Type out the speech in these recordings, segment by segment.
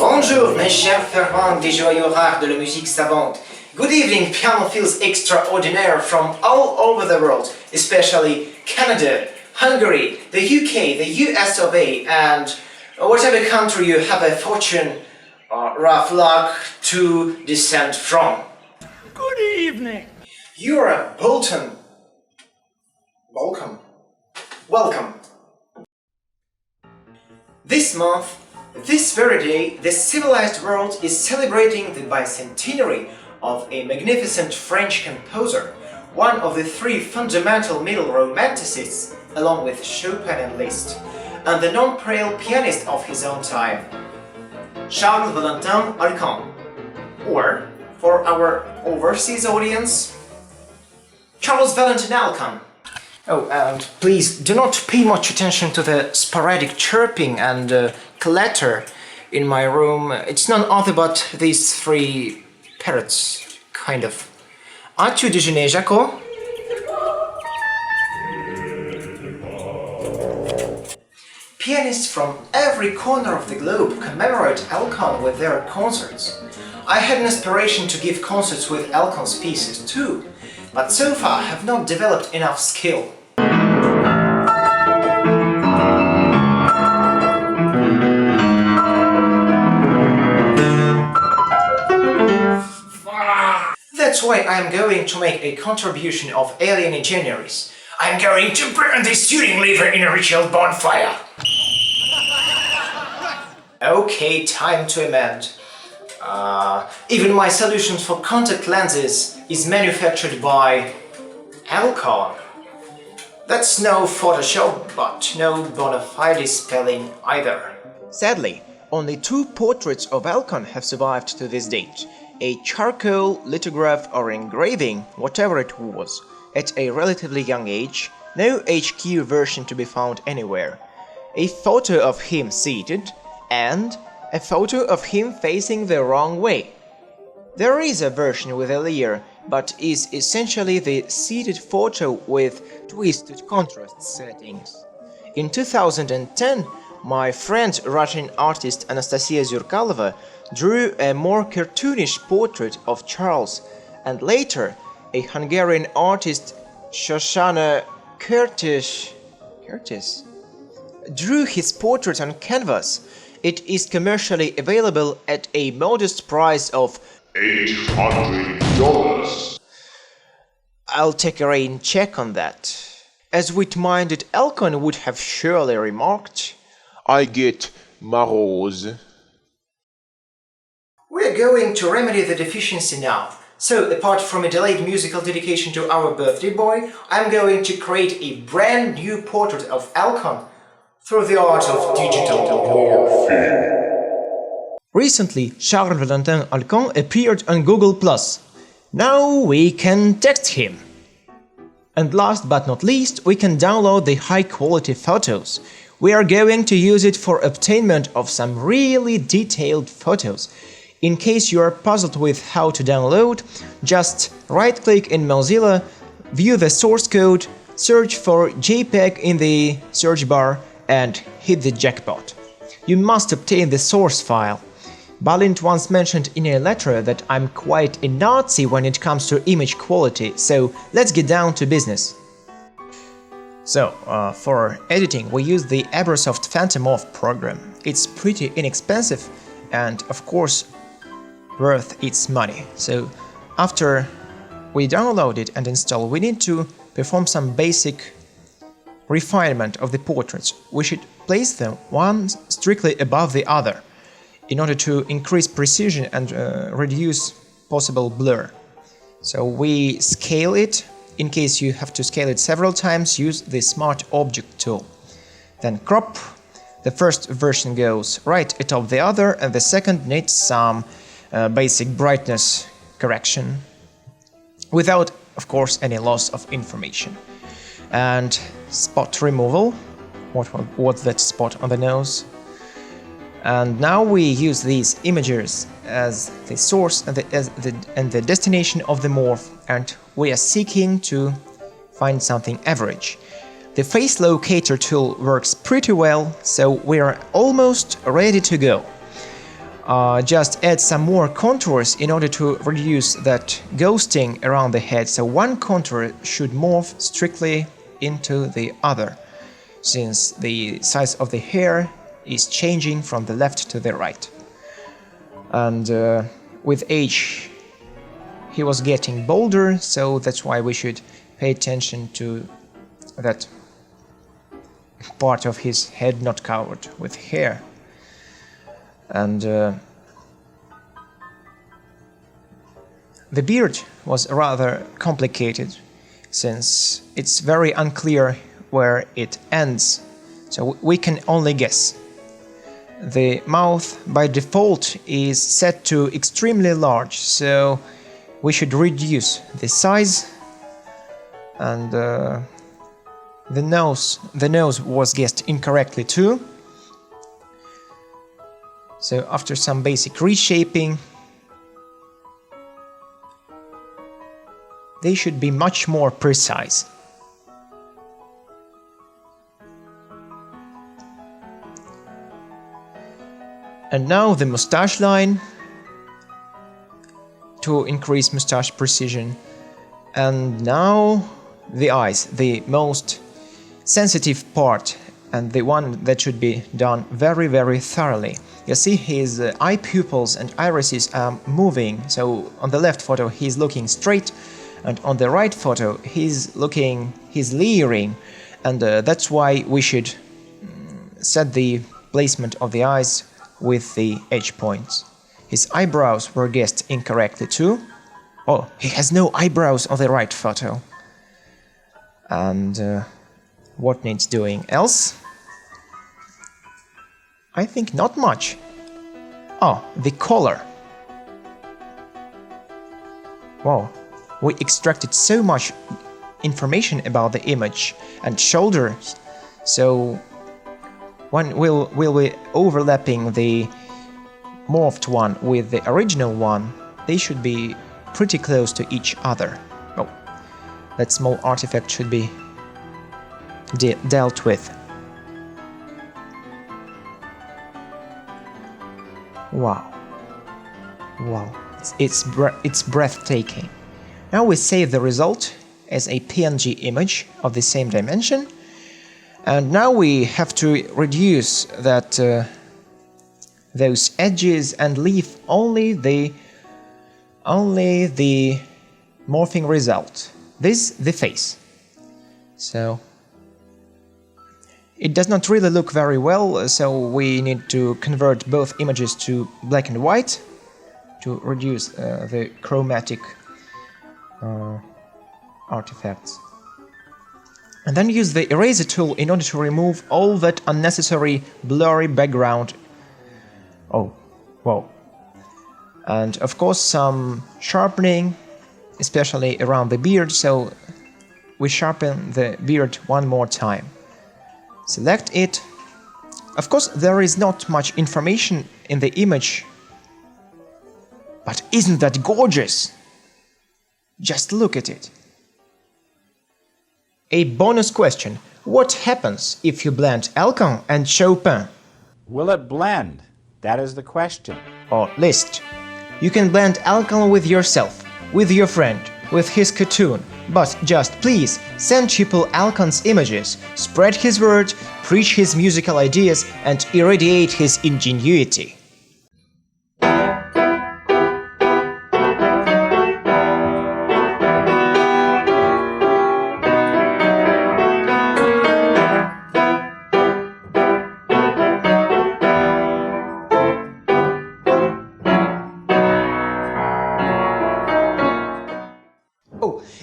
Bonjour mes chers fervents des joyaux rares de la musique savante. Good evening, pianophiles extraordinaire from all over the world, especially Canada, Hungary, the UK, the US of A, and whatever country you have a fortune or rough luck to descend from. Good evening. You're a Bolton. Welcome. This month, this very day, the civilized world is celebrating the bicentenary of a magnificent French composer, one of the three fundamental middle romanticists, along with Chopin and Liszt, and the non-pareil pianist of his own time, Charles-Valentin Alkan, or, for our overseas audience, Charles-Valentin Alkan. Oh, and please do not pay much attention to the sporadic chirping and clatter in my room. It's none other but these three parrots, kind of. As-tu déjeuné, Jaco? Pianists from every corner of the globe commemorate Alkan with their concerts. I had an aspiration to give concerts with Alkan's pieces too, but so far have not developed enough skill. That's why I am going to make a contribution of alien engineers. I'm going to burn the stewing liver in a ritual bonfire. Okay, time to amend. Even my solution for contact lenses is manufactured by Alka-a-an. That's no Photoshop, but no bona fide spelling either. Sadly, only two portraits of Alkan have survived to this date. A charcoal, lithograph or engraving, whatever it was, at a relatively young age, no HQ version to be found anywhere. A photo of him seated, and a photo of him facing the wrong way. There is a version with a leer, but is essentially the seated photo with twisted contrast settings. In 2010, my friend Russian artist Anastasia Zurkalova drew a more cartoonish portrait of Charles, and later a Hungarian artist Shoshana Curtis drew his portrait on canvas. It is commercially available at a modest price of $800. I'll take a rain check on that. As wit-minded Alkan would have surely remarked, I get morose. We're going to remedy the deficiency now. So, apart from a delayed musical dedication to our birthday boy, I'm going to create a brand new portrait of Alkan through the art of digital morphing. Recently, Charles-Valentin Alkan appeared on Google+. Now we can text him. And last but not least, we can download the high-quality photos. We are going to use it for obtainment of some really detailed photos. In case you are puzzled with how to download, just right-click in Mozilla, view the source code, search for JPEG in the search bar, and hit the jackpot. You must obtain the source file. Balint once mentioned in a letter that I'm quite a Nazi when it comes to image quality, so let's get down to business. So, for editing we use the Abersoft Phantom Off program. It's pretty inexpensive and, of course, worth its money. So, after we download it and install, we need to perform some basic refinement of the portraits. We should place them one strictly above the other in order to increase precision and reduce possible blur. So we scale it. In case you have to scale it several times, use the Smart Object tool. Then crop. The first version goes right atop the other, and the second needs some basic brightness correction, without, of course, any loss of information. And spot removal. What's that spot on the nose? And now we use these images as the source and the destination of the morph, and we are seeking to find something average. The face locator tool works pretty well, so we are almost ready to go. just add some more contours in order to reduce that ghosting around the head. So one contour should morph strictly into the other, since the size of the hair is changing from the left to the right. And with age, he was getting bolder, so that's why we should pay attention to that part of his head not covered with hair. And the beard was rather complicated, since it's very unclear where it ends, so we can only guess. The mouth by default is set to extremely large, so we should reduce the size. And the nose was guessed incorrectly too. So after some basic reshaping, they should be much more precise. And now the mustache line to increase mustache precision. And now the eyes, the most sensitive part and the one that should be done very, very thoroughly. You see his eye pupils and irises are moving. So on the left photo he's looking straight, and on the right photo he's leering, and that's why we should set the placement of the eyes with the edge points. His eyebrows were guessed incorrectly too. Oh, he has no eyebrows on the right photo. And what needs doing else? I think not much. Oh, the collar. Wow, we extracted so much information about the image and shoulders, so when we'll be overlapping the morphed one with the original one, they should be pretty close to each other. Oh, that small artifact should be dealt with. Wow. Wow, it's breathtaking. Now we save the result as a PNG image of the same dimension. And now we have to reduce that those edges and leave only the morphing result. The face. So it does not really look very well, so we need to convert both images to black and white to reduce the chromatic artifacts. And then use the eraser tool in order to remove all that unnecessary blurry background. Oh, wow. And of course some sharpening, especially around the beard, so we sharpen the beard one more time. Select it. Of course there is not much information in the image, but isn't that gorgeous? Just look at it. A bonus question: what happens if you blend Alkan and Chopin? Will it blend? That is the question. Or list. You can blend Alkan with yourself, with your friend, with his cartoon, but just please send people Alkan's images, spread his word, preach his musical ideas, and irradiate his ingenuity.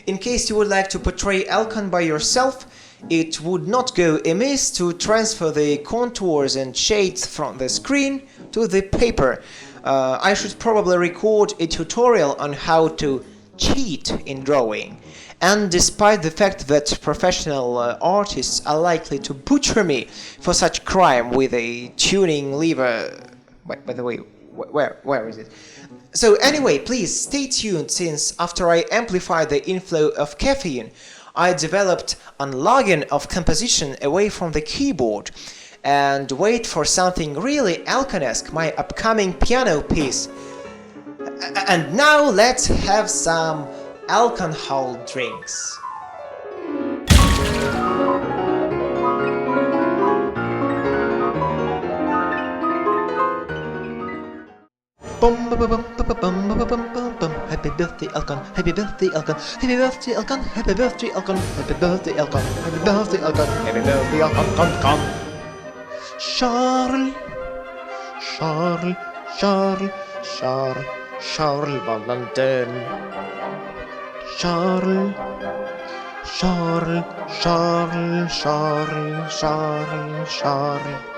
In case you would like to portray Alkan by yourself, it would not go amiss to transfer the contours and shades from the screen to the paper. I should probably record a tutorial on how to cheat in drawing. And despite the fact that professional artists are likely to butcher me for such crime with a tuning lever... Wait, by the way, where is it? So anyway, please stay tuned, since after I amplified the inflow of caffeine, I developed unlogging of composition away from the keyboard, and wait for something really Alkanesque, my upcoming piano piece. And now let's have some alcohol drinks. Bum bum bum bum bum bum bum bum bum. Happy birthday, Alkan. Happy birthday, Alkan. Happy birthday, Alkan. Happy birthday, Alkan. Happy birthday, Alkan. Happy birthday, Alkan. Happy birthday, Alkan. Come. Charles, Charles, Charles, Charles, Charles-Valentin. Charles, Charles, Charles, Charles, Charles, Charles.